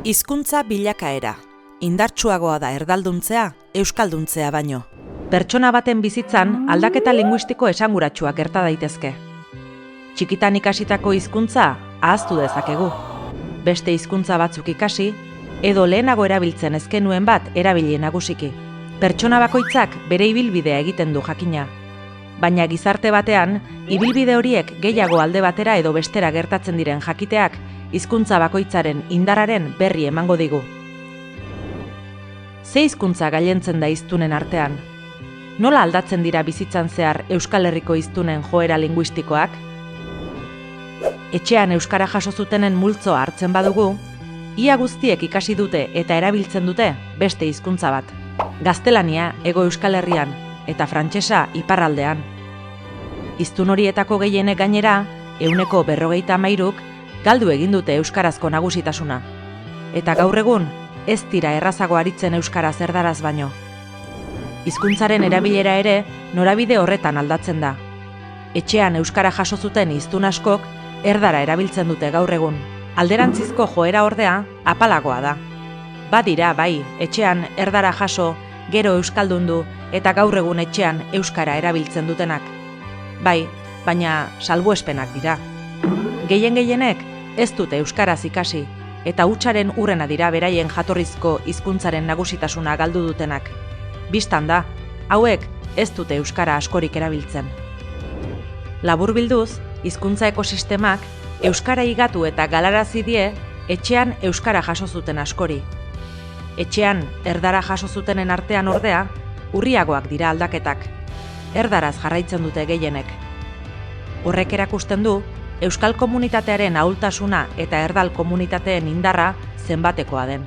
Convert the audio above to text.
Hizkuntza bilakaera. Indartsuagoa da erdalduntzea, euskalduntzea baino. Pertsona baten bizitzan aldaketa linguistiko esanguratsuak gerta daitezke. Txikitan ikasitako hizkuntza ahaztu dezakegu. Beste hizkuntza batzuk ikasi, edo lehenago erabiltzen ez genuen bat erabili nagusiki. Pertsona bakoitzak bere ibilbidea egiten du jakina. Baina gizarte batean, ibilbide horiek gehiago alde batera edo bestera gertatzen diren jakiteak, hizkuntza bakoitzaren indarraren berri emango digu. Ze hizkuntza gailentzen da hiztunen artean? Nola aldatzen dira bizitzan zehar Euskal Herriko hiztunen joera linguistikoak? Etxean euskara jaso zutenen multzoa hartzen badugu, ia guztiek ikasi dute eta erabiltzen dute beste hizkuntza bat. Gaztelania Hego Euskal Herrian eta frantsesa iparraldean. Hiztun horietako gehienek gainera, 53%k galdu egin dute euskarazko nagusitasuna. Eta gaur egun, ez dira errazago aritzen euskaraz erdaraz baino. Hizkuntzaren erabilera ere norabide horretan aldatzen da. Etxean euskara jaso zuten hiztun askok erdara erabiltzen dute gaur egun. Alderantzizko joera ordea apalagoa da. Badira, bai, etxean erdara jaso, gero euskaldundu eta gaur egun etxean euskara erabiltzen dutenak. Bai, baina salbuespenak dira. Gehienek ez dute euskaraz ikasi eta hutsaren hurrena dira beraien jatorrizko hizkuntzaren nagusitasuna galdu dutenak. Bistan da, hauek ez dute euskara askorik erabiltzen. Laburbilduz, hizkuntza ekosistemak euskara higatu eta galarazi die etxean euskara jaso zuten askori. Etxean erdara jaso zutenen artean ordea, urriagoak dira aldaketak. Erdaraz jarraitzen dute gehienek. Horrek erakusten du, euskal komunitatearen ahultasuna eta erdal komunitateen indarra zenbatekoa den.